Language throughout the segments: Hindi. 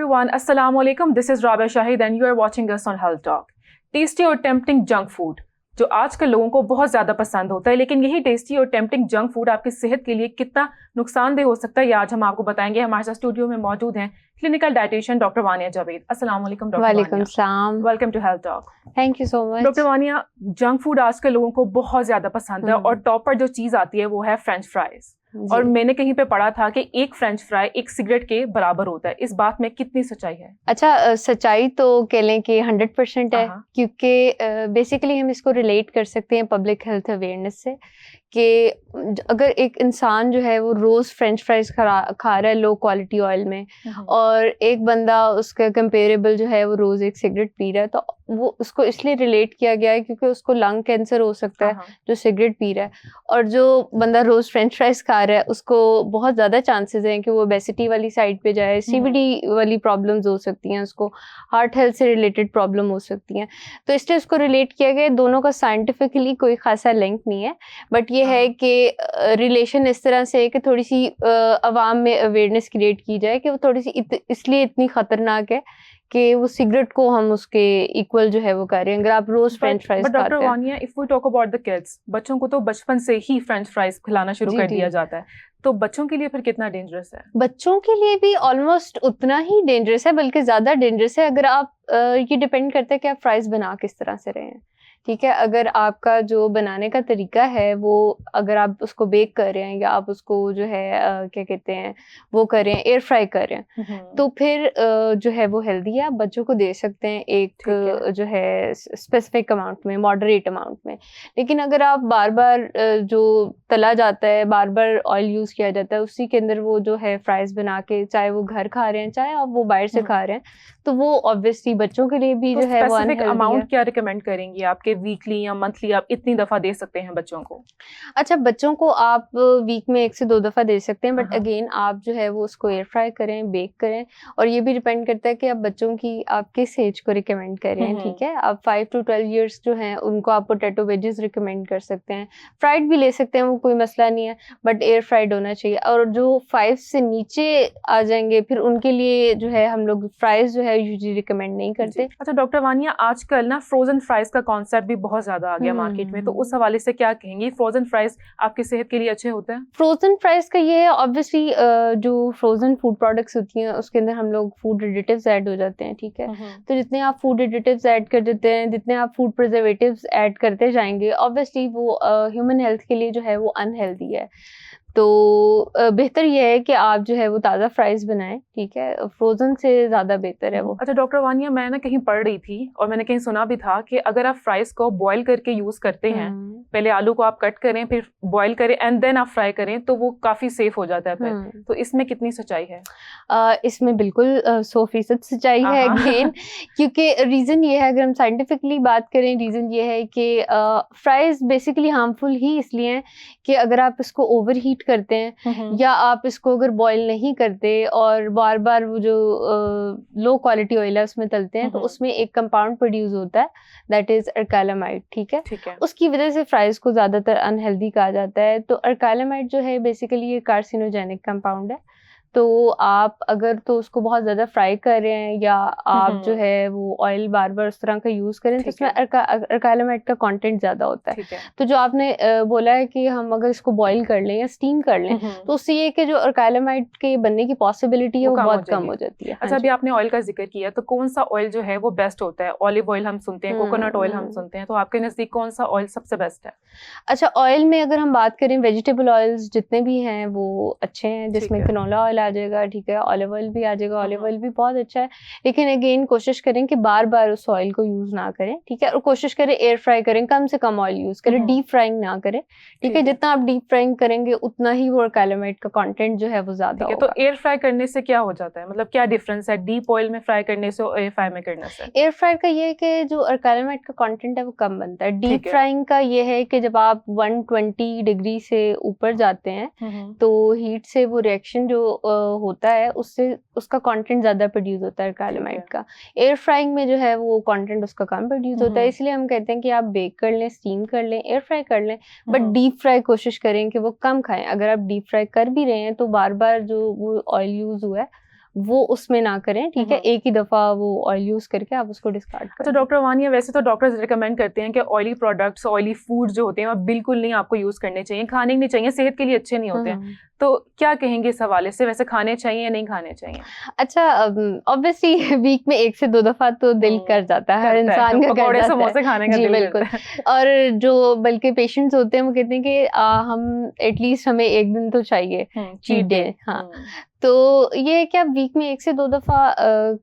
everyone, Assalamu alaikum. This is Rabia Shahid and you are watching us on Health Talk. Tasty और टेम्पटिंग जंक फूड जो आजकल लोगों को बहुत ज़्यादा पसंद होता है, लेकिन यही टेस्टी और टेम्पटिंग जंक फूड आपकी सेहत के लिए कितना नुकसानदेह हो सकता है, ये आज हम आपको बताएंगे। हमारे साथ स्टूडियो में मौजूद हैं clinical dietitian doctor Vania Javed. अस्सलाम वालेकुम डॉक्टर वानिया। वालेकुम सलाम। Welcome to health talk. Thank you so much. Doctor Vania, junk food आजकल लोगों को बहुत ज़्यादा पसंद है और टॉप पर जो चीज़ आती है वो है फ्रेंच फ्राइज। और मैंने कहीं पे पढ़ा था कि एक फ्रेंच फ्राई एक सिगरेट के बराबर होता है। इस बात में कितनी सच्चाई है? अच्छा, सच्चाई तो कह लें कि 100% है, क्योंकि बेसिकली हम इसको रिलेट कर सकते हैं पब्लिक हेल्थ अवेयरनेस से कि अगर एक इंसान जो है वो रोज़ फ्रेंच फ्राइज खा रहा है लो क्वालिटी ऑयल में, और एक बंदा उसका कंपेरेबल जो है वो रोज़ एक सिगरेट पी रहा है, तो वो उसको इसलिए रिलेट किया गया है क्योंकि उसको लंग कैंसर हो सकता है जो सिगरेट पी रहा है, और जो बंदा रोज़ फ्रेंच फ्राइज खा रहा है उसको बहुत ज़्यादा चांसेस हैं कि वो ओबेसिटी वाली साइड पे जाए, सीवीडी वाली प्रॉब्लम्स हो सकती हैं, उसको हार्ट हेल्थ से रिलेटेड प्रॉब्लम हो सकती हैं। तो इसलिए उसको रिलेट किया गया। दोनों का साइंटिफिकली कोई खासा लिंक नहीं है, बट ये है कि रिलेशन इस तरह से है कि थोड़ी सी अवाम में अवेयरनेस क्रिएट की जाए कि वो थोड़ी सी इसलिए इतनी खतरनाक है कि वो सिगरेट को हम उसके इक्वल जो है वो कर रहे हैं अगर आप रोज फ्रेंच फ्राइज खाते हैं। Doctor Vania, if we talk about the kids, बच्चों को तो बचपन से ही फ्रेंच फ्राइज खिलाना शुरू कर दिया जाता है, तो बच्चों के लिए फिर कितना डेंजरस है? बच्चों के लिए भी ऑलमोस्ट उतना ही डेंजरस है, बल्कि ज्यादा डेंजरस है। अगर आप ये डिपेंड करता है कि आप फ्राइज बना किस तरह से रहे हैं, ठीक है। अगर आपका जो बनाने का तरीका है वो, अगर आप उसको बेक कर रहे हैं या आप उसको जो है क्या कहते हैं वो कर रहे हैं, एयर फ्राई कर रहे हैं, तो फिर जो है वो हेल्दी है, आप बच्चों को दे सकते हैं एक जो है स्पेसिफिक अमाउंट में, मॉडरेट अमाउंट में। लेकिन अगर आप बार बार जो तला जाता है, बार बार ऑयल यूज किया जाता है, उसी के अंदर वो जो है फ्राइज बना के, चाहे वो घर खा रहे हैं चाहे आप वो बाहर से खा रहे हैं, तो वो ऑब्वियसली बच्चों के लिए भी जो है वो अनहेल्दी है। अमाउंट क्या रिकमेंड करेंगी आपके, वीकली या मंथली आप इतनी दफा दे सकते हैं बच्चों को? अच्छा, बच्चों को आप वीक में 1 से 2 दफा दे सकते हैं, बट अगेन आप जो है वो उसको एयर फ्राई करें, बेक करें, और ये भी डिपेंड करता है कि आप बच्चों की आप किस एज को रिकमेंड कर रहे हैं, ठीक है। आप 5 to 12 ईयर्स जो हैं उनको आप पोटैटो वेजेस रिकमेंड कर सकते हैं, फ्राइड भी ले सकते हैं, वो कोई मसला नहीं है, बट एयर फ्राइड होना चाहिए। और जो 5 से नीचे आ जाएंगे फिर उनके लिए जो है हम लोग फ्राइज जो है यूजुअली रिकमेंड नहीं करते। अच्छा डॉक्टर वानिया, आजकल ना फ्रोजन फ्राइज का कॉन्सेप्ट भी बहुत ज्यादा आ गया मार्केट में, तो उस हवाले से क्या कहेंगी? फ्रोजन फ्राइज आपकी सेहत के लिए अच्छे होते हैं? फ्रोजन फ्राइज का ये है, ऑब्वियसली जो फ्रोजन फूड प्रोडक्ट्स होती हैं उसके अंदर हम लोग फूड एडिटिव्स ऐड हो जाते हैं, ठीक है। तो जितने आप फूड एडिटिव्स ऐड कर देते हैं, जितने आप फूड प्रिजर्वेटिव्स ऐड करते जाएंगे, ऑब्वियसली वो ह्यूमन हेल्थ के लिए जो है वो अनहेल्दी है। तो बेहतर यह है कि आप जो है वो ताज़ा फ्राइज बनाएं, ठीक है, फ्रोजन से ज़्यादा बेहतर है वो। अच्छा डॉक्टर वानिया, मैं ना कहीं पढ़ रही थी और मैंने कहीं सुना भी था कि अगर आप फ्राइज को बॉईल करके यूज करते हैं, पहले आलू को आप कट करें, फिर बॉईल करें एंड देन आप फ्राई करें, तो वो काफी सेफ हो जाता है फिर। तो इसमें कितनी सच्चाई है? इसमें बिल्कुल 100% सच्चाई है अगेन, क्योंकि रीज़न ये है, अगर हम साइंटिफिकली बात करें, रीज़न ये है कि फ्राइज बेसिकली हार्मफुल ही इसलिए हैं कि अगर आप इसको ओवर हीट करते हैं या आप इसको अगर बॉईल नहीं करते और बार बार वो जो लो क्वालिटी ऑयल है उसमें तलते हैं, तो उसमें एक कंपाउंड प्रोड्यूस होता है, दैट इज अर्कालामाइड, ठीक है। उसकी वजह से फ्राइज को ज्यादातर अनहेल्दी कहा जाता है। तो अर्कालामाइड जो है बेसिकली ये कार्सिनोजेनिक कंपाउंड है। तो आप अगर तो उसको बहुत ज़्यादा फ्राई कर रहे हैं या आप जो है वो ऑयल बार बार उस तरह का यूज़ करें, तो उसमें अर्कालामाइड का कंटेंट ज़्यादा होता है। तो जो आपने बोला है कि हम अगर इसको बॉईल कर लें या स्टीम कर लें, तो उससे ये कि जो अर्कालामाइड के बनने की पॉसिबिलिटी है वो बहुत कम हो जाती है। अच्छा, अभी आपने ऑयल का जिक्र किया, तो कौन सा ऑयल जो है वो बेस्ट होता है? ऑलिव ऑयल हम सुनते हैं, कोकोनट ऑयल हम सुनते हैं, तो आपके नज़दीक कौन सा ऑयल सबसे बेस्ट है? अच्छा, ऑयल में अगर हम बात करें, वेजिटेबल ऑयल्स जितने भी हैं वो अच्छे हैं, जिसमें कैनोला ऑयल आ जाएगा, ठीक है, ऑलिव ऑयल भी आ जाएगा, ऑलिव ऑयल भी बहुत अच्छा है। लेकिन अगेन कोशिश करें कि बार बार उस ऑयल को यूज ना करें, ठीक है, और कोशिश करें एयर फ्राई करें, कम से कम ऑयल यूज करें, डीप फ्राइंग ना करें, ठीक है। जितना आप डीप फ्राइंग करेंगे उतना ही वो अर्कालामाइड का कंटेंट जो है वो ज्यादा होगा। तो एयर फ्राई करने से क्या हो जाता है, मतलब क्या डिफरेंस है डीप ऑयल में फ्राई करने से और एयर फ्राई में करने से? एयर फ्राई का ये है कि जो अर्कालामाइड का कंटेंट है वो कम बनता है। डीप फ्राइंग का ये है कि जब आप 120 डिग्री से ऊपर जाते हैं तो हीट से वो रिएक्शन जो होता है उससे उसका कंटेंट ज्यादा प्रोड्यूस होता है अर्कालामाइड का। एयर फ्राइंग में जो है वो कंटेंट उसका कम प्रोड्यूस होता है, इसलिए हम कहते हैं कि आप बेक कर लें, स्टीम कर लें, एयर फ्राई कर लें, बट डीप फ्राई कोशिश करें कि वो कम खाएं। अगर आप डीप फ्राई कर भी रहे हैं तो बार बार जो वो ऑयल यूज हुआ है वो उसमें ना करें, ठीक है। एक ही दफ़ा वो ऑयल यूज़ करके आप उसको डिस्कार्ड अच्छा करें। डॉक्टर वानिया, वैसे तो डॉक्टर्स रिकमेंड करते हैं कि ऑयली प्रोडक्ट्स, ऑयली फूड जो होते हैं वो बिल्कुल नहीं आपको यूज़ करने चाहिए, खाने नहीं चाहिए, सेहत के लिए अच्छे नहीं होते हैं। तो क्या कहेंगे इस हवाले से, वैसे खाने चाहिए या नहीं खाने चाहिए? अच्छा, ऑब्वियसली वीक में 1 से 2 दफ़ा तो दिल कर जाता है, हर इंसान का कर पकौड़े जाता समोसे है। खाने का जी दिल बिल्कुल। करता है। और जो बल्कि पेशेंट्स होते हैं वो कहते हैं कि हम एटलीस्ट हमें 1 दिन तो चाहिए चीट डे। हाँ, तो ये है कि आप वीक में 1 से 2 दफ़ा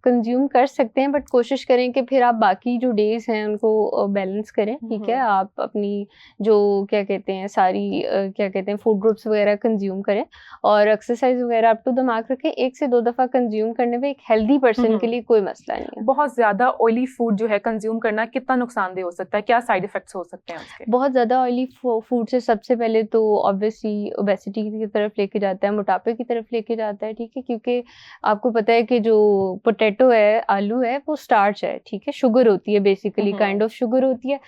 कंज़्यूम कर सकते हैं, बट कोशिश करें कि फिर आप बाकी जो डेज़ हैं उनको बैलेंस करें, ठीक है। आप अपनी जो क्या कहते हैं सारी क्या कहते हैं फूड ग्रुप्स वगैरह कंज़्यूम करें, और एक्सरसाइज वगैरह अप टू दिमाग रखें। 1 से 2 दफ़ा कंज़्यूम करने में एक हेल्दी पर्सन के लिए कोई मसला नहीं है। बहुत ज़्यादा ऑयली फूड जो है कंज़्यूम करना कितना नुकसानदेह हो सकता है? क्या साइड इफ़ेक्ट्स हो सकते हैं उसके? बहुत ज़्यादा ऑयली फूड से सबसे पहले तो ऑब्वियसली ओबेसिटी की तरफ लेके जाता है, मोटापे की तरफ लेके जाता है, ठीक है। क्योंकि आपको पता है कि जो पोटैटो है, आलू है, वो स्टार्च है, ठीक है, शुगर होती है, बेसिकली काइंड ऑफ शुगर होती है।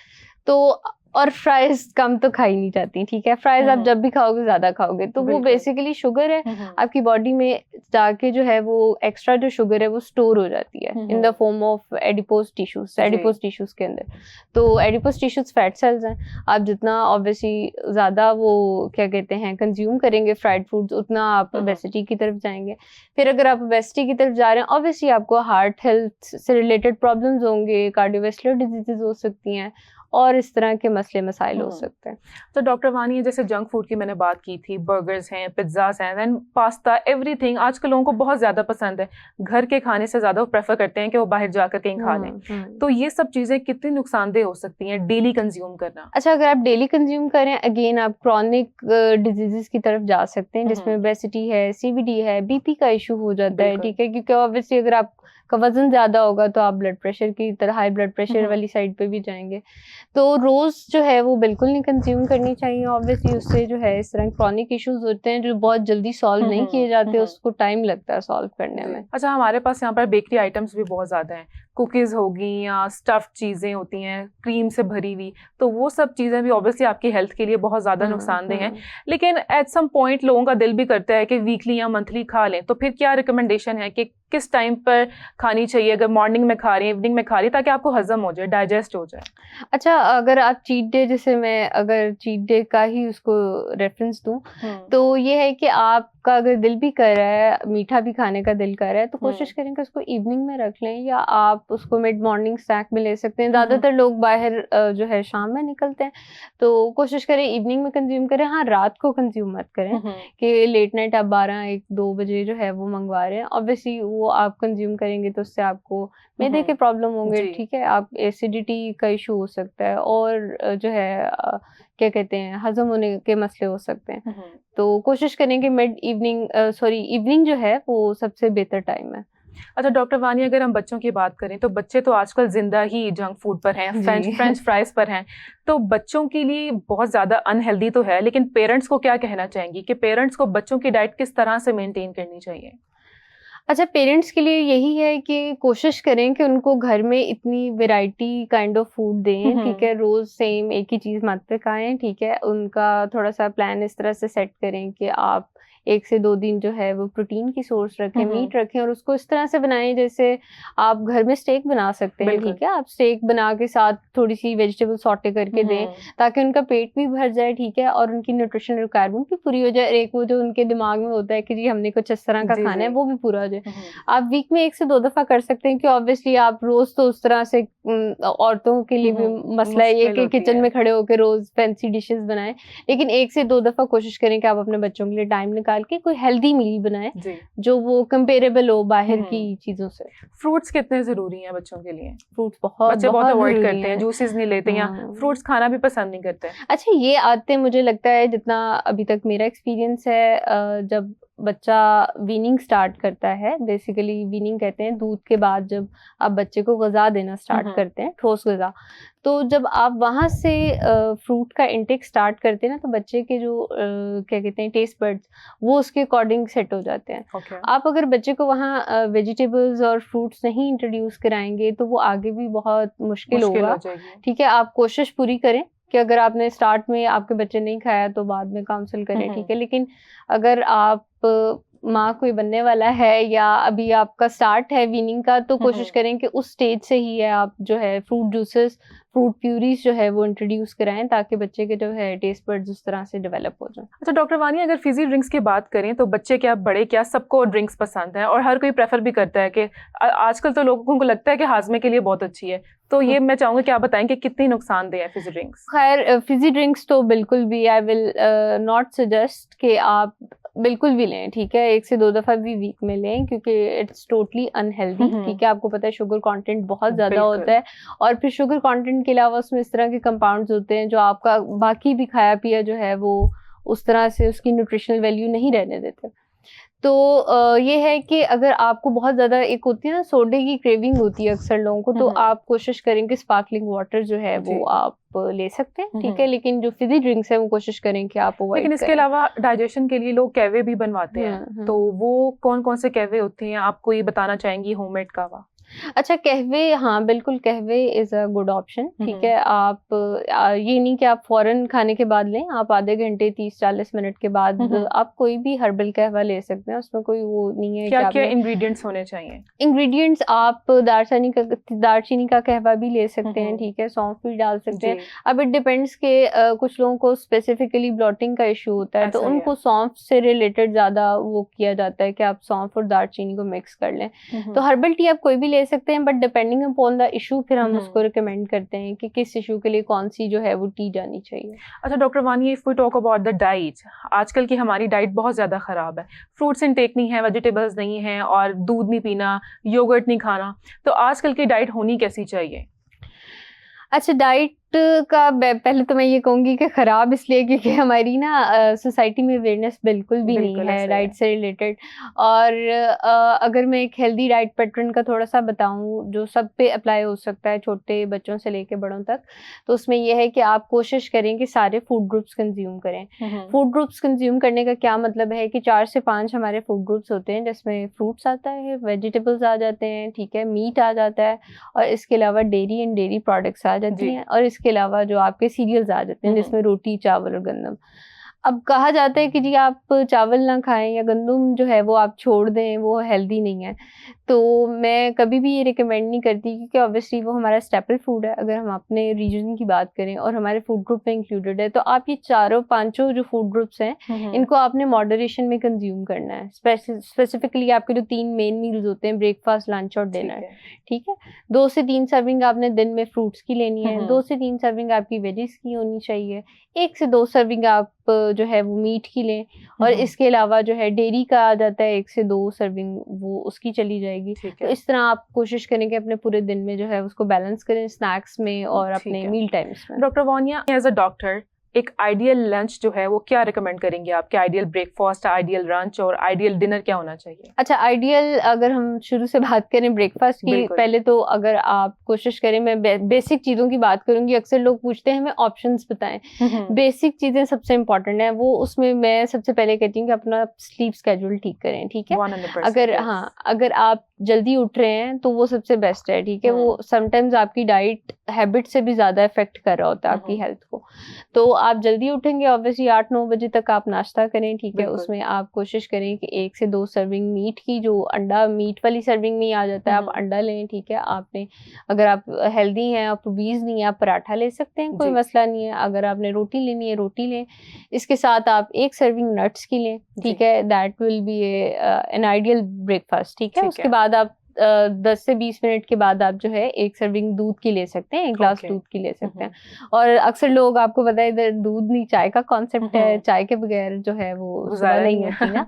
तो और फ्राइज़ कम तो खाई नहीं जाती, ठीक है। फ्राइज़ आप जब भी खाओगे ज़्यादा खाओगे, तो वो बेसिकली शुगर है, आपकी बॉडी में जाके जो है वो एक्स्ट्रा जो शुगर है वो स्टोर हो जाती है in the form of adipose tissues के अंदर। तो एडिपोज टिश्यूज़ फैट सेल्स हैं। आप जितना ऑब्वियसली ज़्यादा वो क्या कहते हैं कंज्यूम करेंगे फ्राइड फूड्स, उतना आप ओबेसिटी की तरफ जाएँगे। फिर अगर आप ओबेसिटी की तरफ जा रहे हैं, ऑब्वियसली आपको हार्ट हेल्थ से रिलेटेड प्रॉब्लम्स होंगे, कार्डियोवैस्कुलर डिजीज़ेज़ हो सकती हैं, और इस तरह के मसले मसाइल हो सकते हैं। तो डॉक्टर वानी, जैसे जंक फूड की मैंने बात की थी, बर्गर्स हैं, पिज्ज़ास हैं, देन पास्ता, एवरीथिंग आजकल लोगों को बहुत ज़्यादा पसंद है। घर के खाने से ज़्यादा वो प्रेफर करते हैं कि वो बाहर जाकर कहीं खा लें। तो ये सब चीज़ें कितनी नुकसानदेह हो सकती हैं डेली कंज्यूम करना? अच्छा, अगर आप डेली कंज्यूम करें, अगेन आप क्रॉनिक डिजीज़ेज़ की तरफ जा सकते हैं, जिसमें ओबेसिटी है, सीवीडी है, बीपी का इश्यू हो जाता है, ठीक है। क्योंकि ऑब्वियसली अगर आपका वज़न ज़्यादा होगा तो आप ब्लड प्रेशर की तरह हाई ब्लड प्रेशर वाली साइड पे भी जाएँगे। तो रोज़ जो है वो बिल्कुल नहीं कंज्यूम करनी चाहिए। ऑब्वियसली उससे जो है इस तरह क्रॉनिक इश्यूज़ होते हैं जो बहुत जल्दी सॉल्व नहीं किए जाते, उसको टाइम लगता है सॉल्व करने में। अच्छा, हमारे पास यहाँ पर बेकरी आइटम्स भी बहुत ज़्यादा हैं, कुकीज़ होगी या स्टफ्ड चीज़ें होती हैं, क्रीम से भरी हुई, तो वो सब चीज़ें भी ऑब्वियसली आपकी हेल्थ के लिए बहुत ज़्यादा नुकसानदेह हैं। लेकिन एट सम पॉइंट लोगों का दिल भी करता है कि वीकली या मंथली खा लें, तो फिर क्या रिकमेंडेशन है कि किस टाइम पर खानी चाहिए? अगर मॉर्निंग में खा रही हैं, इवनिंग में खा रही हैं, ताकि आपको हज़म हो जाए, डाइजेस्ट हो जाए? अच्छा, अगर आप चीट डे, जैसे मैं अगर चीट डे का ही उसको रेफरेंस दूँ, तो ये है कि आपका अगर दिल भी कर रहा है, मीठा भी खाने का दिल कर रहा है, तो कोशिश करें कि उसको इवनिंग में रख लें, या आप उसको मिड मॉर्निंग स्नैक में ले सकते हैं। ज़्यादातर लोग बाहर जो है शाम में निकलते हैं, तो कोशिश करें इवनिंग में कंज्यूम करें। हाँ, रात को कंज्यूम मत करें कि लेट नाइट आप 12-1-2 बजे जो है वो मंगवा रहे हैं। ऑब्वियसली वो आप कंज्यूम करेंगे तो उससे आपको मैदे के प्रॉब्लम होंगे, ठीक है। आप एसिडिटी का इशू हो सकता है, और जो है क्या कहते हैं हज़म होने के मसले हो सकते हैं। तो कोशिश करें कि इवनिंग जो है वो सबसे बेहतर टाइम है। अच्छा डॉक्टर वानी, अगर हम बच्चों की बात करें तो बच्चे तो आजकल जिंदा ही जंक फूड पर हैं, फ्रेंच फ्राइज पर हैं, तो बच्चों के लिए बहुत ज़्यादा अनहेल्दी तो है, लेकिन पेरेंट्स को क्या कहना चाहेंगी कि पेरेंट्स को बच्चों की डाइट किस तरह से मेंटेन करनी चाहिए? अच्छा, पेरेंट्स के लिए यही है कि कोशिश करें कि उनको घर में इतनी वैरायटी काइंड ऑफ फूड दें, ठीक है। रोज़ सेम एक ही चीज़ मत खाएं, ठीक है। उनका थोड़ा-सा प्लान इस तरह से सेट करें कि आप 1 से 2 दिन जो है वो प्रोटीन की सोर्स रखें, मीट रखें, और उसको इस तरह से बनाएं जैसे आप घर में स्टेक बना सकते हैं, ठीक है। आप स्टेक बना के साथ थोड़ी-सी वेजिटेबल सॉटे करके दें, ताकि उनका पेट भी भर जाए, ठीक है, और उनकी न्यूट्रिशनल रिक्वायरमेंट भी पूरी हो जाए। एक वो जो उनके दिमाग में होता है कि जी हमने कुछ इस तरह का खाना है, वो भी पूरा हो जाए। आप वीक में 1 से 2 दफ़ा कर सकते हैं कि ऑब्वियसली आप रोज़ तो उस तरह से औरतों के लिए भी मसला है ये कि किचन में खड़े होकर रोज़ फैंसी डिशेज़ बनाएं, लेकिन 1 से 2 दफ़ा कोशिश करें कि आप अपने बच्चों के लिए टाइम निकाल के कोई हेल्दी मील बनाएं जो वो कंपेरेबल हो बाहर की चीज़ों से। फ्रूट्स कितने ज़रूरी हैं बच्चों के लिए? फ्रूट्स बच्चे बहुत अवॉइड करते हैं, जूसेस नहीं लेते या फ्रूट्स खाना भी पसंद नहीं करते। अच्छा, ये आदतें मुझे लगता है, जितना अभी तक मेरा एक्सपीरियंस है, जब बच्चा वीनिंग स्टार्ट करता है, बेसिकली वीनिंग कहते हैं दूध के बाद जब आप बच्चे को ग़िज़ा देना स्टार्ट करते हैं, ठोस ग़िज़ा, तो जब आप वहाँ से फ्रूट का इंटेक स्टार्ट करते हैं ना, तो बच्चे के जो क्या कहते हैं टेस्ट बड्स, वो उसके अकॉर्डिंग सेट हो जाते हैं। आप अगर बच्चे को वहाँ वेजिटेबल्स और फ्रूट्स नहीं इंट्रोड्यूस कराएंगे तो वो आगे भी बहुत मुश्किल होगा, ठीक है। आप कोशिश पूरी करें कि अगर आपने स्टार्ट में आपके बच्चे नहीं खाया तो बाद में काउंसल करें, ठीक है। लेकिन अगर आप माँ कोई बनने वाला है या अभी आपका स्टार्ट है वीनिंग का, तो कोशिश करें कि उस स्टेज से ही है आप जो है फ्रूट जूसेस, फ्रूट प्यूरीज जो है वो इंट्रोड्यूस कराएं, ताकि बच्चे के जो है टेस्ट बड्स उस तरह से डेवलप हो जाए। अच्छा डॉक्टर वानी, अगर फिजी ड्रिंक्स की बात करें तो बच्चे क्या बड़े क्या सबको ड्रिंक्स पसंद है और हर कोई प्रेफर भी करता है कि आजकल तो लोगों को लगता है कि हाजमे के लिए बहुत अच्छी है, तो ये मैं चाहूंगी कि आप बताएं कि कितनी नुकसानदेह है फिजी ड्रिंक्स। खैर फिजी ड्रिंक्स तो बिल्कुल भी आई विल नॉट सजेस्ट कि आप बिल्कुल भी लें, ठीक है, 1 से 2 दफा भी वीक में लें, क्योंकि इट्स टोटली अनहेल्दी, ठीक है। आपको पता है शुगर कंटेंट बहुत ज्यादा होता है, और फिर शुगर कंटेंट के अलावा उसमें इस तरह के कंपाउंड्स होते हैं जो आपका बाकी भी खाया पिया जो है वो उस तरह से उसकी न्यूट्रिशनल वैल्यू नहीं रहने देते। तो ये है कि अगर आपको बहुत ज़्यादा एक होती है ना सोडे की क्रेविंग होती है अक्सर लोगों को, तो आप कोशिश करें कि स्पार्कलिंग वाटर जो है वो आप ले सकते हैं, ठीक है, लेकिन जो फिजी ड्रिंक्स है वो कोशिश करें कि आप अवॉइड करें। लेकिन इसके अलावा डाइजेशन के लिए लोग कहवे भी बनवाते हैं, तो वो कौन कौन से कहवे होते हैं, आपको ये बताना चाहेंगी होममेड कहवा? अच्छा, कहवे, हाँ बिल्कुल, कहवे इज अ गुड ऑप्शन, ठीक है। आप ये नहीं कि आप फौरन खाने के बाद लें, आप आधे घंटे 30-40 मिनट के बाद आप कोई भी हर्बल कहवा ले सकते हैं, उसमें कोई वो नहीं है। क्या क्या इंग्रेडिएंट्स होने चाहिए? इंग्रेडिएंट्स आप दालचीनी का कहवा भी ले सकते हैं, ठीक है, सौंफ भी डाल सकते हैं। अब इट डिपेंड्स के कुछ लोगों को स्पेसिफिकली ब्लॉटिंग का इशू होता है, तो उनको सौंफ से रिलेटेड ज्यादा वो किया जाता है कि आप सौंफ और दालचीनी को मिक्स कर लें। तो हर्बल टी आप कोई भी ले सकते हैं, but depending upon the issue फिर हम उसको रिकमेंड करते हैं कि किस इशू के लिए कौन सी जो है वो टी जानी चाहिए। अच्छा doctor Vani, if we talk about the diet, आजकल की हमारी डाइट बहुत ज्यादा खराब है, फ्रूट्स इनटेक नहीं है, वेजिटेबल्स नहीं है और दूध नहीं पीना, योगर्ट नहीं खाना, तो आजकल की डाइट होनी कैसी चाहिए? अच्छा, डाइट का पहले तो मैं ये कहूँगी कि ख़राब इसलिए क्योंकि हमारी ना सोसाइटी में अवेयरनेस बिल्कुल भी नहीं है डाइट से रिलेटेड। और अगर मैं एक हेल्दी डाइट पैटर्न का थोड़ा सा बताऊँ जो सब पे अप्लाई हो सकता है, छोटे बच्चों से लेके बड़ों तक, तो उसमें यह है कि आप कोशिश करें कि सारे फूड ग्रुप्स कंज्यूम करें। फूड ग्रुप्स कंज्यूम करने का क्या मतलब है कि 4 से 5 हमारे फूड ग्रुप्स होते हैं, जिसमें फ्रूट्स आता है, वेजिटेबल्स आ जाते हैं, ठीक है, मीट आ जाता है, और इसके अलावा डेयरी एंड डेयरी प्रोडक्ट्स आ जाती हैं, और इसके अलावा जो आपके सीरियल्स आ जाते हैं जिसमें रोटी, चावल और गंदम। अब कहा जाता है कि जी आप चावल ना खाएं या गंदम जो है वो आप छोड़ दें, वो हेल्दी नहीं है। तो मैं कभी भी ये रिकमेंड नहीं करती, क्योंकि ऑब्वियसली वो हमारा स्टेपल फूड है अगर हम अपने रीजन की बात करें, और हमारे फूड ग्रुप में इंक्लूडेड है। तो आप ये चारों पांचों जो फूड ग्रुप्स हैं इनको आपने मॉडरेशन में कंज्यूम करना है। स्पेसिफिकली आपके जो 3 मेन मील्स होते हैं, ब्रेकफास्ट, लंच और डिनर, ठीक है। 2 से 3 सर्विंग आपने दिन में फ्रूट्स की लेनी है, 2 से 3 सर्विंग आपकी वेजिस की होनी चाहिए, 1 से 2 सर्विंग आप जो है वो मीट की लें, और इसके अलावा जो है डेयरी का आ जाता है 1 से 2 सर्विंग, वो उसकी चली जाएगी। तो इस तरह आप कोशिश करें कि अपने पूरे दिन में जो है उसको बैलेंस करें स्नैक्स में और अपने मील टाइम्स में। Doctor Vania, as a doctor एक आइडियल लंच जो है वो क्या रिकमेंड करेंगे आप? क्या आइडियल ब्रेकफास्ट, आइडियल लंच और आइडियल डिनर क्या होना चाहिए? अच्छा, आइडियल अगर हम शुरू से बात करें ब्रेकफास्ट की, पहले तो अगर आप कोशिश करें, मैं बेसिक चीज़ों की बात करूंगी। अक्सर लोग पूछते हैं हमें ऑप्शंस बताएं। बेसिक चीज़ें सबसे इंपॉर्टेंट है, वो उसमें मैं सबसे पहले कहती हूँ कि अपना स्लीप स्केड्यूल ठीक करें, ठीक है। 100%, अगर हाँ, अगर आप जल्दी उठ रहे हैं तो वो सबसे बेस्ट है, ठीक है। वो समटाइम्स आपकी डाइट हैबिट से भी ज़्यादा इफेक्ट कर रहा होता है आपकी हेल्थ को। तो आप जल्दी उठेंगे, ऑब्वियसली 8-9 बजे तक आप नाश्ता करें, ठीक है। उसमें आप कोशिश करें कि 1 से 2 सर्विंग मीट की, जो अंडा मीट वाली सर्विंग में आ जाता है, आप अंडा लें, ठीक है। आपने, अगर आप हेल्दी हैं, आप ओबीज नहीं है, आप पराठा ले सकते हैं, कोई मसला नहीं है। अगर आपने रोटी लेनी है, रोटी लें। इसके साथ आप 1 सर्विंग नट्स की लें, ठीक है। That will be an ideal breakfast, ठीक है। उसके बाद आप 10 से 20 मिनट के बाद आप जो है 1 सर्विंग दूध की ले सकते हैं, 1 ग्लास दूध की ले सकते हैं। और अक्सर लोग, आपको पता है, इधर दूध नहीं चाय का कॉन्सेप्ट है, चाय के बगैर जो है वो सुबह नहीं होती ना।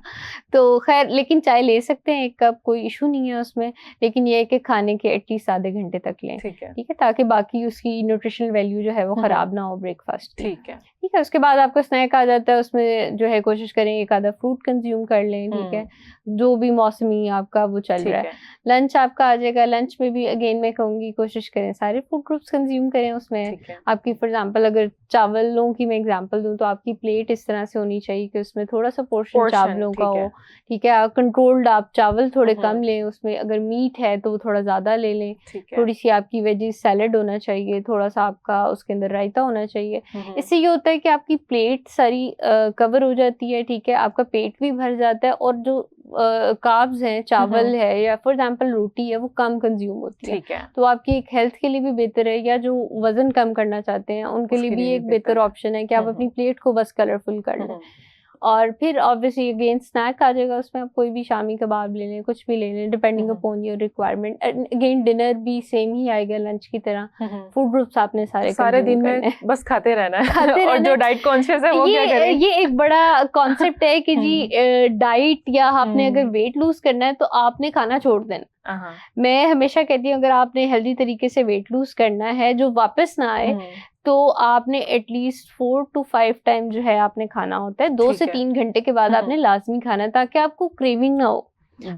तो खैर, लेकिन चाय ले सकते हैं 1 कप, कोई इशू नहीं है उसमें। लेकिन ये है कि खाने के एटलीस्ट आधे घंटे तक लें, ठीक है, ताकि बाकी उसकी न्यूट्रिशनल वैल्यू जो है वो खराब ना हो ब्रेकफास्ट, ठीक है। उसके बाद आपका स्नैक आ जाता है, उसमें जो है कोशिश करें 1 आधा फ्रूट कंज्यूम कर लें, ठीक है, जो भी मौसमी आपका वो चल रहा है। लंच आपका आ जाएगा, लंच में भी अगेन मैं कहूँगी कोशिश करें सारे फूड ग्रुप्स कंज्यूम करें उसमें। आपकी फॉर एग्जांपल अगर चावलों की मैं एग्जांपल दूं, तो आपकी प्लेट इस तरह से होनी चाहिए कि उसमें थोड़ा सा पोर्शन चावलों का हो, ठीक है। कंट्रोल्ड आप चावल थोड़े कम लें, उसमें अगर मीट है तो थोड़ा ज्यादा ले लें। थोड़ी सी आपकी वेजीज सैलेड होना चाहिए, थोड़ा सा आपका उसके अंदर रायता होना चाहिए। इससे ये होता है कि आपकी प्लेट सारी कवर हो जाती है, ठीक है, आपका पेट भी भर जाता है, और जो कार्ब्स हैं, चावल है या फॉर एग्जांपल रोटी है, वो कम कंज्यूम होती है। ठीक है। तो आपकी एक हेल्थ के लिए भी बेहतर है, या जो वजन कम करना चाहते हैं उनके लिए भी एक बेहतर ऑप्शन है कि आप अपनी प्लेट को बस कलरफुल कर लें। और फिर ऑब्वियसली अगेन स्नैक आ जाएगा उसमें, आप कोई भी शामी कबाब ले लें, कुछ भी ले लें depending upon your requirement. Again dinner भी सेम ही आएगा लंच की तरह। फूड ग्रुप्स आपने सारे दिन में बस खाते रहना है और जो डाइट कॉन्शियस है वो क्या करे? ये एक बड़ा कॉन्सेप्ट है कि जी डाइट या आपने अगर वेट लूज करना है तो आपने खाना छोड़ देना। मैं हमेशा कहती हूँ अगर आपने हेल्दी तरीके से वेट लूज करना है जो वापस ना आए, तो आपने एटलीस्ट 4 to 5 टाइम जो है आपने खाना होता है। 2 से 3 घंटे के बाद आपने लाजमी खाना है ताकि आपको क्रेविंग ना हो।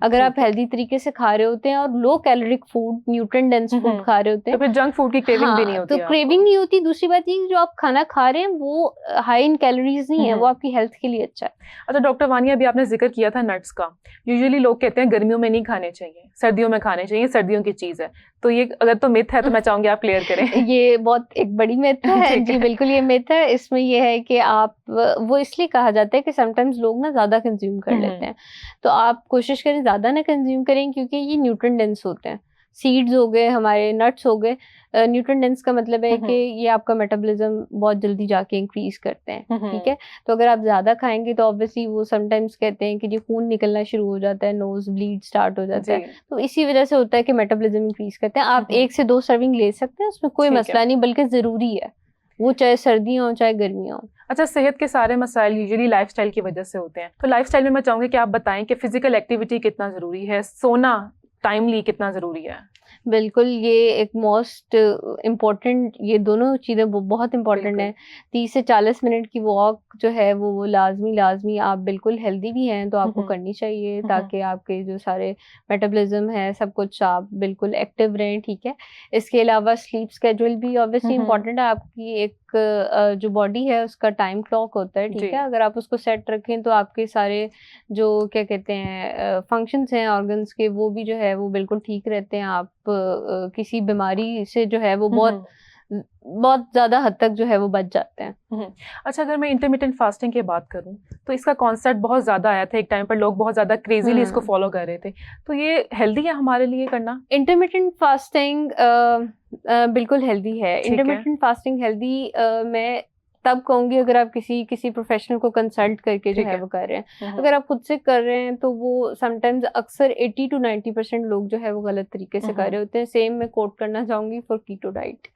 अगर आप हेल्दी तरीके से खा रहे होते हैं और low caloric food, nutrient dense food खा रहे होते हैं, तो फिर जंक फूड की क्रेविंग भी नहीं होती। तो क्रेविंग नहीं होती। दूसरी बात ये जो आप खाना खा रहे हैं वो हाई इन कैलोरीज नहीं है, वो आपकी हेल्थ के लिए अच्छा है। अच्छा डॉक्टर वानिया, अभी आपने जिक्र किया था नट्स का। यूजुअली लोग कहते हैं गर्मियों में नहीं खाने चाहिए, सर्दियों में खाने चाहिए, सर्दियों की चीज है। तो ये अगर तो मिथ है तो मैं चाहूंगी आप क्लियर करें। ये बहुत एक बड़ी मिथ है जी, बिल्कुल ये मिथ है। इसमें ये है कि आप, वो इसलिए कहा जाता है कि समटाइम्स लोग ना ज्यादा कंज्यूम कर लेते हैं, तो आप कोशिश करें ज्यादा ना कंज्यूम करें, क्योंकि ये न्यूट्रिएंट डेंस होते हैं। सीड्स हो गए, हमारे नट्स हो गए। न्यूट्रिएंट डेंस का मतलब है कि ये आपका मेटाबॉलिज्म बहुत जल्दी जाके इंक्रीज करते हैं, ठीक है। तो अगर आप ज्यादा खाएंगे तो ऑब्वियसली वो समटाइम्स कहते हैं कि जो खून निकलना शुरू हो जाता है, नोज ब्लीड स्टार्ट हो जाता है, तो इसी वजह से होता है कि मेटाबॉलिज्म इंक्रीज करते हैं। आप 1 से 2 सर्विंग ले सकते हैं, उसमें कोई मसला नहीं, बल्कि जरूरी है वो, चाहे सर्दियां हो चाहे गर्मियां हो। अच्छा, सेहत के सारे मसाइल यूजुअली लाइफस्टाइल की वजह से होते हैं, तो लाइफस्टाइल में मैं चाहूंगी कि आप बताएं कि फिजिकल एक्टिविटी कितना जरूरी है, सोना टाइमली कितना जरूरी है? बिल्कुल, ये एक मोस्ट इम्पोर्टेंट, ये दोनों चीज़ें बहुत इम्पोर्टेंट है। 30 से 40 मिनट की वॉक जो है वो लाजमी आप बिल्कुल हेल्दी भी हैं तो आपको करनी चाहिए, ताकि आपके जो सारे मेटाबॉलिज्म है सब कुछ आप बिल्कुल एक्टिव रहें, ठीक है। इसके अलावा स्लीप स्केड्यूल भी ऑब्वियसली इम्पोर्टेंट है। आपकी एक जो बॉडी है उसका टाइम क्लॉक होता है, ठीक है। अगर आप उसको सेट रखें तो आपके सारे जो क्या कहते हैं फंक्शंस हैं ऑर्गन्स के, वो भी जो है वो बिल्कुल ठीक रहते हैं। आप किसी बीमारी से जो है वो बहुत ज्यादा हद तक जो है वो बच जाते हैं। अच्छा, अगर मैं इंटरमिटेंट फास्टिंग की बात करूं तो इसका कॉन्सेप्ट बहुत ज्यादा आया था एक टाइम पर, लोग बहुत ज्यादा क्रेजीली इसको फॉलो कर रहे थे, तो ये हेल्दी है हमारे लिए करना? इंटरमिटेंट फास्टिंग बिल्कुल हेल्दी है। इंटरमिटेंट फास्टिंग हेल्दी मैं तब कहूंगी अगर आप किसी प्रोफेशनल को कंसल्ट करके जो है वो कर रहे हैं। अगर आप खुद से कर रहे हैं तो वो समटाइम्स अक्सर 80 to 90% लोग जो है वो गलत तरीके से कर रहे होते हैं। सेम मैं कोट करना चाहूंगी फॉर कीटो डाइट।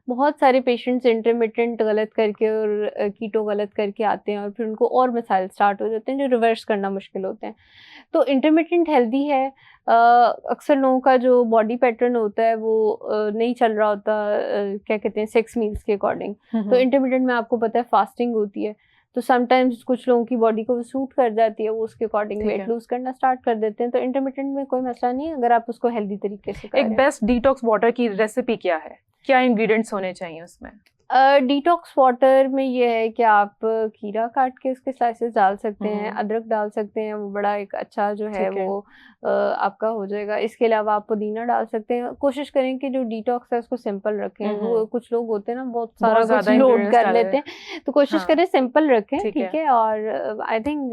बहुत सारे पेशेंट्स इंटरमिटेंट गलत करके और कीटो गलत करके आते हैं और फिर उनको और मसाइल स्टार्ट हो जाते हैं जो रिवर्स करना मुश्किल होते हैं। तो इंटरमिटेंट हेल्दी है। अक्सर लोगों का जो बॉडी पैटर्न होता है वो नहीं चल रहा होता, क्या कहते हैं 6 मील्स के अकॉर्डिंग। तो इंटरमिटेंट में आपको पता है फास्टिंग होती है, तो समटाइम्स कुछ लोगों की बॉडी को सूट कर जाती है, वो उसके अकॉर्डिंग वेट लूज करना स्टार्ट कर देते हैं। तो इंटरमिटेंट में कोई मसला नहीं है अगर आप उसको हेल्दी तरीके से करें। एक बेस्ट डिटॉक्स वाटर की रेसिपी क्या है? क्या इंग्रेडिएंट्स होने चाहिए उसमें? डिटॉक्स वाटर में ये है कि आप खीरा काट के उसके स्लाइसेस डाल सकते हैं, अदरक डाल सकते हैं, वो बड़ा एक अच्छा जो है वो आपका हो जाएगा। इसके अलावा आप पुदीना डाल सकते हैं। कोशिश करें कि जो डिटॉक्स है उसको सिंपल रखें। वो कुछ लोग होते हैं ना बहुत सारा कुछ लोड कर लेते हैं, तो कोशिश करें सिंपल रखें, ठीक है। और I think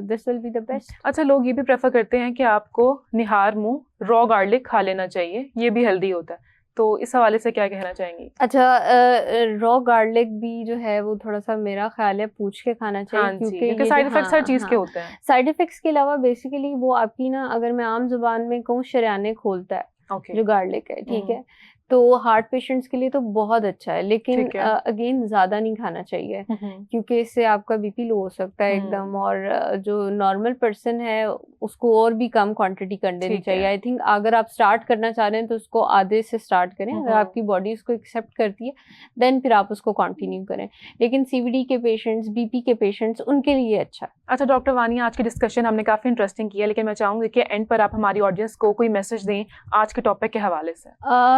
this will be the best. अच्छा, लोग ये भी प्रेफर करते हैं कि आपको निहार मुंह रॉ गार्लिक खा लेना चाहिए, ये भी हेल्दी होता है, तो इस हवाले से क्या कहना चाहेंगी? अच्छा, रॉ गार्लिक भी जो है वो थोड़ा सा मेरा ख्याल है पूछ के खाना चाहिए, क्योंकि साइड इफेक्ट्स हर चीज के होते हैं। साइड इफेक्ट्स के अलावा बेसिकली वो आपकी ना, अगर मैं आम जुबान में कहूँ, शरियाने खोलता है जो गार्लिक है, ठीक है। तो हार्ट पेशेंट्स के लिए तो बहुत अच्छा है, लेकिन अगेन ज्यादा नहीं खाना चाहिए क्योंकि इससे आपका बीपी लो हो सकता है एकदम, और जो नॉर्मल पर्सन है उसको और भी कम क्वांटिटी कर देनी चाहिए। आई थिंक अगर आप स्टार्ट करना चाह रहे हैं तो उसको आधे से स्टार्ट करें, अगर आपकी बॉडी उसको एक्सेप्ट करती है देन फिर आप उसको कंटिन्यू करें। लेकिन सीवीडी के पेशेंट्स, बीपी के पेशेंट्स, उनके लिए अच्छा है। अच्छा डॉक्टर वानिया, आज की डिस्कशन हमने काफी इंटरेस्टिंग किया, लेकिन मैं चाहूंगी कि एंड पर आप हमारी ऑडियंस को कोई मैसेज दें आज के टॉपिक के हवाले से।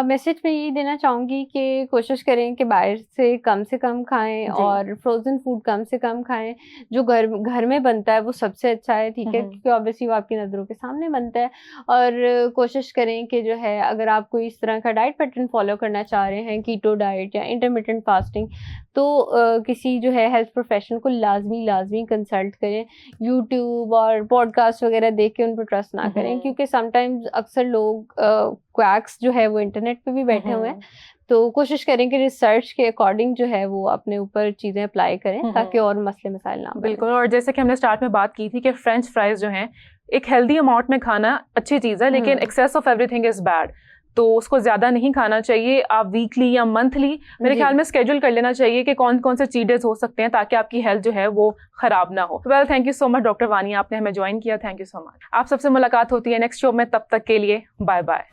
मैसेज मैसेज मैं यही देना चाहूँगी कि कोशिश करें कि बाहर से कम खाएँ और फ्रोज़न फूड कम से कम खाएँ। जो घर में बनता है वो सबसे अच्छा है, ठीक है? क्योंकि ऑब्वियसली वो आपकी नज़रों के सामने बनता है। और कोशिश करें कि जो है अगर आप कोई इस तरह का डाइट पैटर्न फ़ॉलो करना चाह रहे हैं, कीटो डाइट या इंटरमिटेंट फास्टिंग, तो किसी जो है हेल्थ प्रोफेशनल को लाज़मी कंसल्ट करें। यूट्यूब और पॉडकास्ट वगैरह देख के उन पर ट्रस्ट ना करें, क्योंकि समटाइम्स अक्सर लोग क्वैक्स जो है वो इंटरनेट पे भी बैठे हुए हैं। तो कोशिश करें कि रिसर्च के अकॉर्डिंग जो है वो अपने ऊपर चीज़ें अप्लाई करें ताकि और मसले मसाइल ना बढ़ें। बिल्कुल। और जैसे कि हमने स्टार्ट में बात की थी कि फ्रेंच फ्राइज जो हैं एक हेल्दी अमाउंट में खाना अच्छी चीज़ है, लेकिन excess of everything is bad, तो उसको ज़्यादा नहीं खाना चाहिए। आप वीकली या मंथली मेरे ख्याल में स्केड्यूल कर लेना चाहिए कि कौन कौन से चीट डेज हो सकते हैं ताकि आपकी हेल्थ जो है वो खराब ना हो। Well, thank you so much doctor Vaniya, आपने हमें ज्वाइन किया, थैंक यू सो मच। आप सबसे मुलाकात होती है नेक्स्ट शो में, तब तक के लिए बाय बाय।